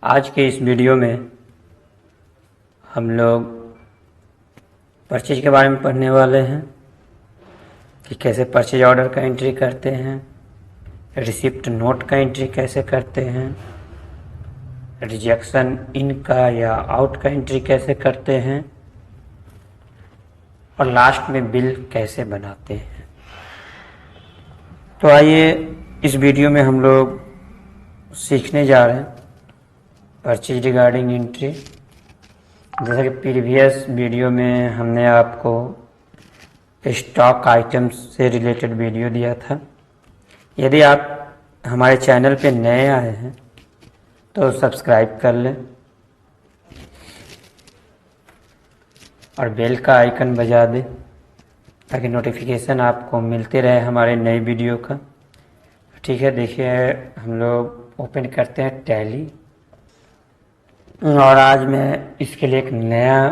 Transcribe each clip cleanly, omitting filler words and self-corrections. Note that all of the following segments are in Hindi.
आज के इस वीडियो में हम लोग परचेज के बारे में पढ़ने वाले हैं कि कैसे परचेज ऑर्डर का एंट्री करते हैं, रिसिप्ट नोट का एंट्री कैसे करते हैं, रिजेक्शन इन का या आउट का एंट्री कैसे करते हैं और लास्ट में बिल कैसे बनाते हैं। तो आइए इस वीडियो में हम लोग सीखने जा रहे हैं परचेज रिगार्डिंग एंट्री। जैसा कि प्रीवियस वीडियो में हमने आपको स्टॉक आइटम्स से रिलेटेड वीडियो दिया था। यदि आप हमारे चैनल पे नए आए हैं तो सब्सक्राइब कर लें और बेल का आइकन बजा दें ताकि नोटिफिकेशन आपको मिलते रहे हमारे नए वीडियो का। ठीक है, देखिए हम लोग ओपन करते हैं टैली और आज मैं इसके लिए एक नया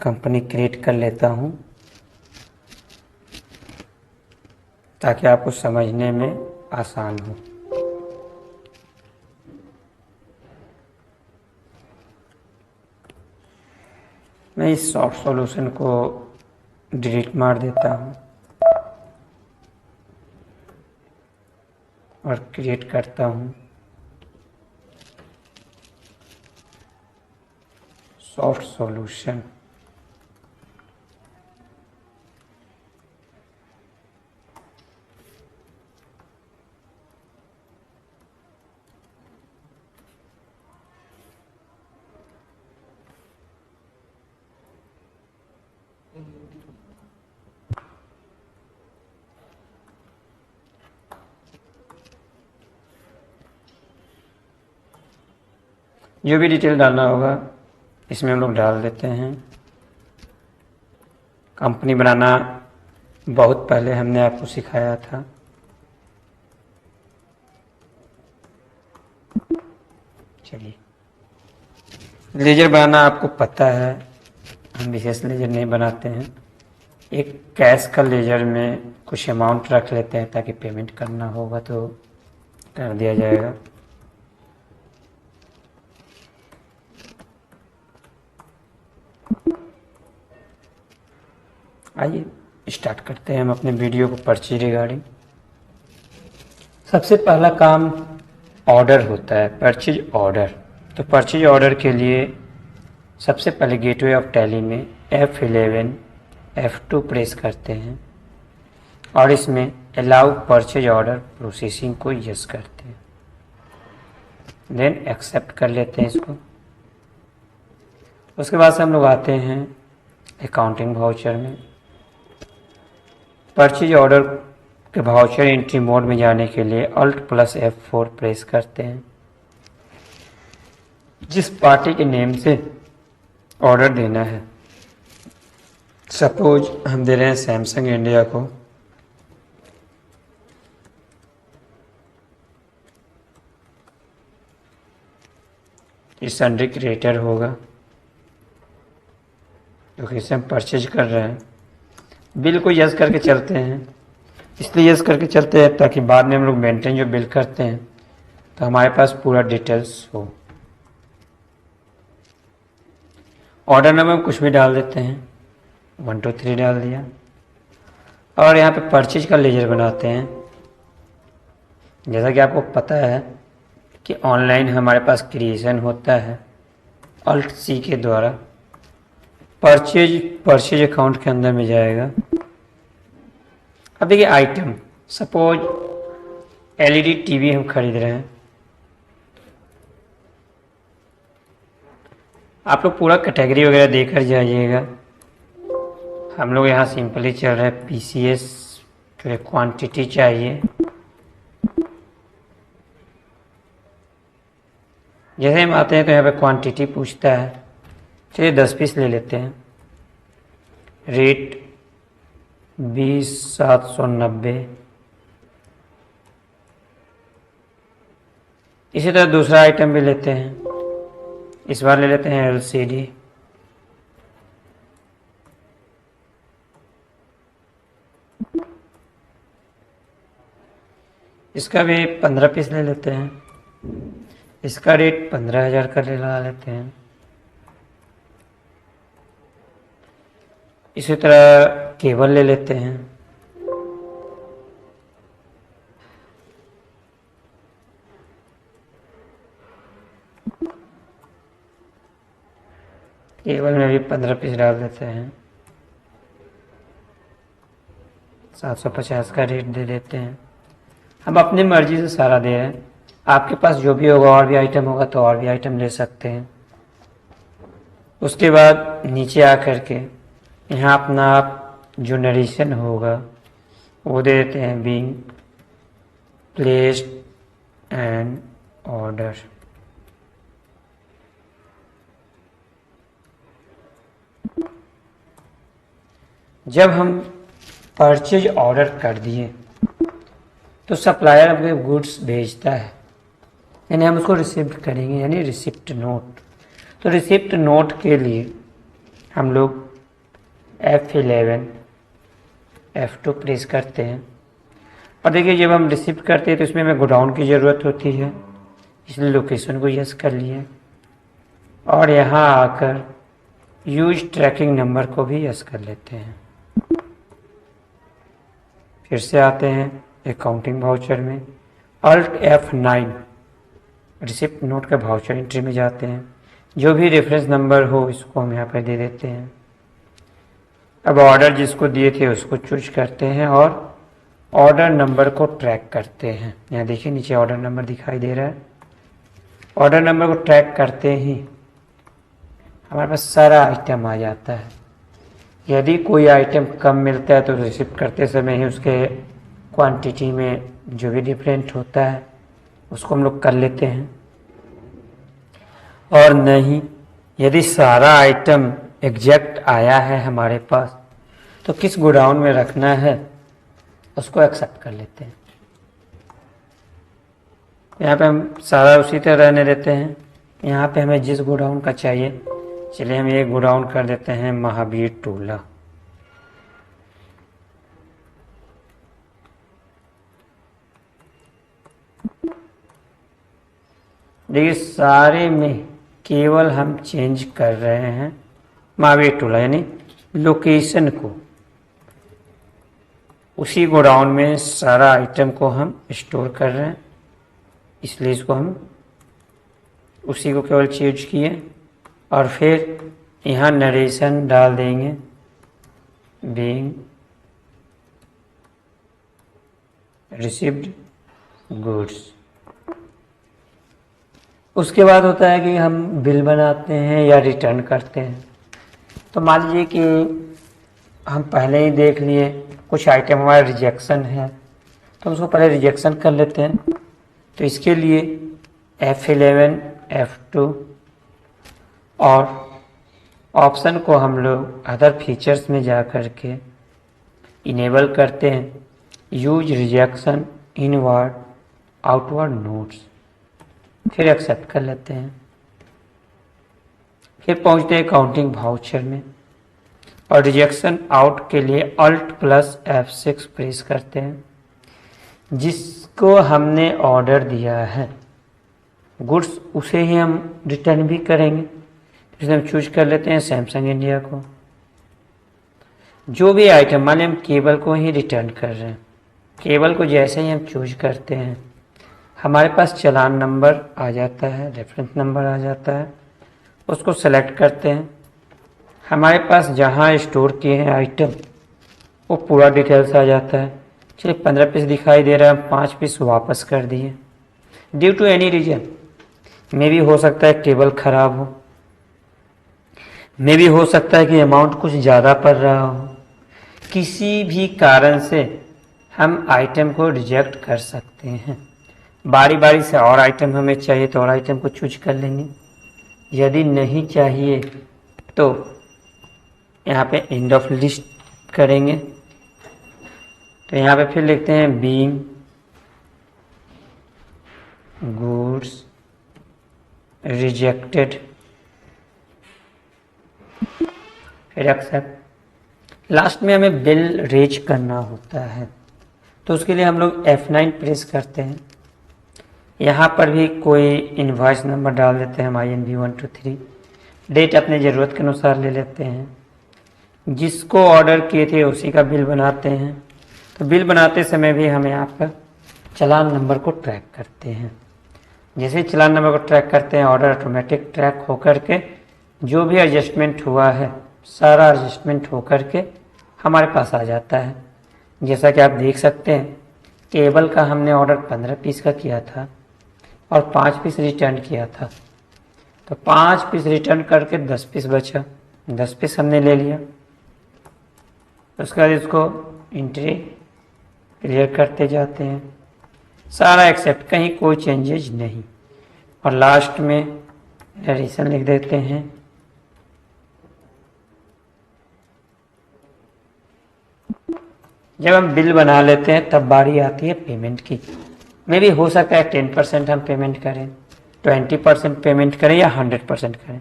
कंपनी क्रिएट कर लेता हूं ताकि आपको समझने में आसान हो। मैं इस सॉफ्ट सॉल्यूशन को डिलीट मार देता हूं और क्रिएट करता हूं सॉफ्ट सॉल्यूशन। जो भी डिटेल डालना होगा इसमें हम लोग डाल देते हैं। कंपनी बनाना बहुत पहले हमने आपको सिखाया था। चलिए, लेजर बनाना आपको पता है, हम विशेष लेजर नहीं बनाते हैं। एक कैश का लेजर में कुछ अमाउंट रख लेते हैं ताकि पेमेंट करना होगा तो कर दिया जाएगा। आइए स्टार्ट करते हैं हम अपने वीडियो को परचेज रिगार्डिंग। सबसे पहला काम ऑर्डर होता है, परचेज ऑर्डर। तो परचेज ऑर्डर के लिए सबसे पहले गेटवे ऑफ टैली में F11 F2 प्रेस करते हैं और इसमें अलाउ परचेज ऑर्डर प्रोसेसिंग को यस करते हैं, देन एक्सेप्ट कर लेते हैं इसको। उसके बाद से हम लोग आते हैं अकाउंटिंग वाउचर में। परचेज ऑर्डर के वाउचर एंट्री मोड में जाने के लिए Alt+F4 प्रेस करते हैं। जिस पार्टी के नेम से ऑर्डर देना है, सपोज हम दे रहे हैं सैमसंग इंडिया को, ये सन्ड्री क्रिएटर होगा क्योंकि इसे हम परचेज कर रहे हैं। बिल को यस करके चलते हैं, इसलिए यस करके चलते हैं ताकि बाद में हम लोग मेंटेन जो बिल करते हैं तो हमारे पास पूरा डिटेल्स हो। ऑर्डर नंबर में कुछ भी डाल देते हैं, 1 2 3 डाल दिया और यहाँ पे परचेज का लेजर बनाते हैं। जैसा कि आपको पता है कि ऑनलाइन हमारे पास क्रिएशन होता है Alt+C के द्वारा। परचेज अकाउंट के अंदर में जाएगा। अब देखिए आइटम, सपोज LED टीवी हम खरीद रहे हैं। आप लोग पूरा कैटेगरी वगैरह देकर जाइएगा। हम लोग यहाँ सिंपली चल रहे हैं PCS, तो क्वांटिटी चाहिए। जैसे हम आते हैं तो यहाँ पे क्वांटिटी पूछता है, चलिए 10 पीस ले लेते हैं। रेट 20,790। इसी तरह दूसरा आइटम भी लेते हैं, इस बार ले लेते हैं LCD। इसका भी 15 पीस ले लेते हैं। इसका रेट 15,000 का लगा लेते हैं। इसी तरह केबल ले लेते हैं। केबल में भी 15 पीस डाल देते हैं। 750 का रेट दे देते हैं। हम अपनी मर्जी से सारा दे रहे हैं। आपके पास जो भी होगा और भी आइटम होगा तो और भी आइटम ले सकते हैं। उसके बाद नीचे आकर के यहाँ अपना जो नरेशन होगा वो दे देते हैं, बीइंग प्लेस्ड एंड ऑर्डर। जब हम परचेज ऑर्डर कर दिए तो सप्लायर हमें गुड्स भेजता है, यानी हम उसको रिसिप्ट करेंगे, यानी रिसिप्ट नोट। तो रिसिप्ट नोट के लिए हम लोग F11 F2 प्रेस करते हैं। और देखिए जब हम रिसिप्ट करते हैं तो इसमें हमें गोडाउन की ज़रूरत होती है, इसलिए लोकेशन को यस कर लिए और यहाँ आकर यूज ट्रैकिंग नंबर को भी यस कर लेते हैं। फिर से आते हैं अकाउंटिंग वाउचर में, Alt F9 रिसिप्ट नोट का वाउचर एंट्री में जाते हैं। जो भी रेफरेंस नंबर हो इसको हम यहाँ पर दे देते हैं। अब ऑर्डर जिसको दिए थे उसको चूज करते हैं और ऑर्डर नंबर को ट्रैक करते हैं। यहाँ देखिए नीचे ऑर्डर नंबर दिखाई दे रहा है। ऑर्डर नंबर को ट्रैक करते ही हमारे पास सारा आइटम आ जाता है। यदि कोई आइटम कम मिलता है तो रिसिप्ट करते समय ही उसके क्वांटिटी में जो भी डिफरेंट होता है उसको हम लोग कर लेते हैं। और नहीं, यदि सारा आइटम एग्जैक्ट आया है हमारे पास तो किस गोडाउन में रखना है उसको एक्सेप्ट कर लेते हैं। यहाँ पे हम सारा उसी तरह रहने देते हैं। यहाँ पे हमें जिस गोडाउन का चाहिए, चलिए हम एक गोडाउन कर देते हैं महावीर टोला। देखिए सारे में केवल हम चेंज कर रहे हैं महावीर टोला, यानी लोकेशन को। उसी गोडाउन में सारा आइटम को हम स्टोर कर रहे हैं, इसलिए इसको हम उसी को केवल चेंज किए और फिर यहाँ नरेशन डाल देंगे, बीइंग रिसीव्ड गुड्स। उसके बाद होता है कि हम बिल बनाते हैं या रिटर्न करते हैं। तो मान लीजिए कि हम पहले ही देख लिए कुछ आइटम हमारा रिजेक्शन है तो उसको पहले रिजेक्शन कर लेते हैं। तो इसके लिए F11 F2 और ऑप्शन को हम लोग अदर फीचर्स में जा कर के इनेबल करते हैं, use rejection inward outward notes, फिर एक्सेप्ट कर लेते हैं। फिर पहुंचते हैं काउंटिंग वाउचर में और रिजेक्शन आउट के लिए Alt + F6 प्रेस करते हैं। जिसको हमने ऑर्डर दिया है गुड्स उसे ही हम रिटर्न भी करेंगे, इसलिए हम चूज कर लेते हैं सैमसंग इंडिया को। जो भी आइटम, मान लें हम केबल को ही रिटर्न कर रहे हैं, केबल को जैसे ही हम चूज करते हैं हमारे पास चालान नंबर आ जाता है, रेफरेंस नंबर आ जाता है, उसको सेलेक्ट करते हैं। हमारे पास जहाँ स्टोर किए हैं आइटम वो पूरा डिटेल्स आ जाता है। चलिए 15 पीस दिखाई दे रहा है, 5 पीस वापस कर दिए ड्यू टू एनी रीजन। मे भी हो सकता है केबल खराब हो, मे भी हो सकता है कि अमाउंट कुछ ज़्यादा पड़ रहा हो। किसी भी कारण से हम आइटम को रिजेक्ट कर सकते हैं। बारी बारी से और आइटम हमें चाहिए तो और आइटम को चूज कर लेंगे, यदि नहीं चाहिए तो यहाँ पे एंड ऑफ लिस्ट करेंगे। तो यहाँ पे फिर लिखते हैं बीइंग गुड्स रिजेक्टेड, फिर एक्सेप्ट। लास्ट में हमें बिल रेज करना होता है तो उसके लिए हम लोग F9 प्रेस करते हैं। यहाँ पर भी कोई इनवॉइस नंबर डाल देते हैं हम INV123। डेट अपने ज़रूरत के अनुसार ले लेते हैं। जिसको ऑर्डर किए थे उसी का बिल बनाते हैं। तो बिल बनाते समय भी हम यहाँ पर चालान नंबर को ट्रैक करते हैं। जैसे ही चालान नंबर को ट्रैक करते हैं, ऑर्डर ऑटोमेटिक ट्रैक होकर के जो भी एडजस्टमेंट हुआ है सारा एडजस्टमेंट होकर के हमारे पास आ जाता है। जैसा कि आप देख सकते हैं, टेबल का हमने ऑर्डर 15 पीस का किया था और 5 पीस रिटर्न किया था। तो 5 पीस रिटर्न करके 10 पीस बचा, 10 पीस हमने ले लिया। उसके बाद इसको एंट्री क्लियर करते जाते हैं, सारा एक्सेप्ट, कहीं कोई चेंजेज नहीं। और लास्ट में नरेशन लिख देते हैं। जब हम बिल बना लेते हैं तब बारी आती है पेमेंट की। में भी हो सकता है 10% हम पेमेंट करें, 20% पेमेंट करें या 100% करें।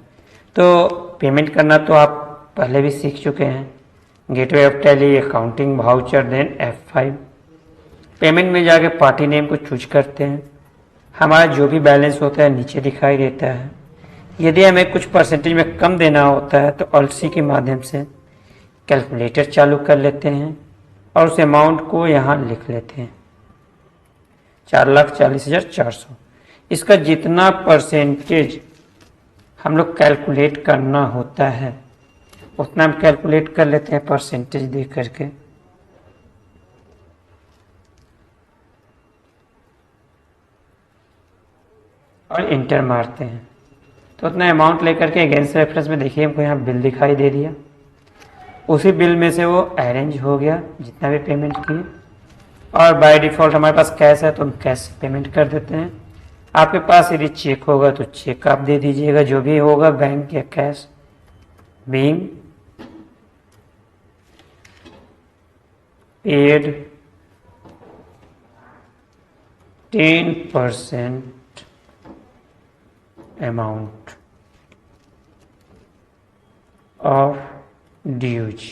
तो पेमेंट करना तो आप पहले भी सीख चुके हैं। Gateway of Tally, accounting, voucher, then F5। Payment में जाके पार्टी नेम को चूज करते हैं। हमारा जो भी बैलेंस होता है नीचे दिखाई देता है। यदि हमें कुछ परसेंटेज में कम देना होता है तो ऑल्सी के माध्यम से कैलकुलेटर चालू कर लेते हैं और उस अमाउंट को यहाँ लिख लेते हैं, 4,40,400। इसका जितना परसेंटेज हम लोग कैलकुलेट करना होता है उतना हम कैलकुलेट कर लेते हैं परसेंटेज दे करके। और इंटर मारते हैं तो उतना अमाउंट लेकर के अगेंस्ट रेफरेंस में देखिए हमको यहाँ बिल दिखाई दे दिया। उसी बिल में से वो अरेंज हो गया जितना भी पेमेंट किए। और बाय डिफ़ॉल्ट हमारे पास कैश है तो हम कैश से पेमेंट कर देते हैं। आपके पास यदि चेक होगा तो चेक आप दे दीजिएगा, जो भी होगा बैंक या cash. Being paid 10% amount of dues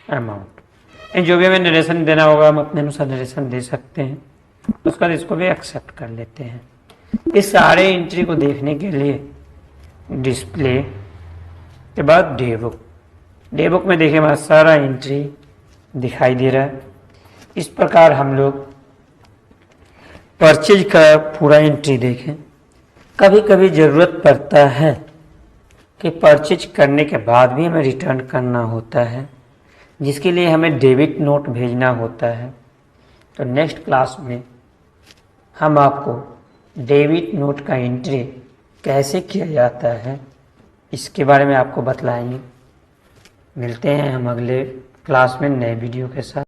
amount. जो भी हमें नरेशन देना होगा हम अपने अनुसार नरेशन दे सकते हैं। उसके बाद इसको भी एक्सेप्ट कर लेते हैं। इस सारे एंट्री को देखने के लिए डिस्प्ले के बाद डे बुक, डे बुक में देखिए हमारा सारा एंट्री दिखाई दे रहा है। इस प्रकार हम लोग परचेज का पूरा एंट्री देखें। कभी कभी ज़रूरत पड़ता है कि परचेज करने के बाद भी हमें रिटर्न करना होता है, जिसके लिए हमें डेबिट नोट भेजना होता है। तो नेक्स्ट क्लास में हम आपको डेबिट नोट का एंट्री कैसे किया जाता है इसके बारे में आपको बतलाएंगे। मिलते हैं हम अगले क्लास में नए वीडियो के साथ।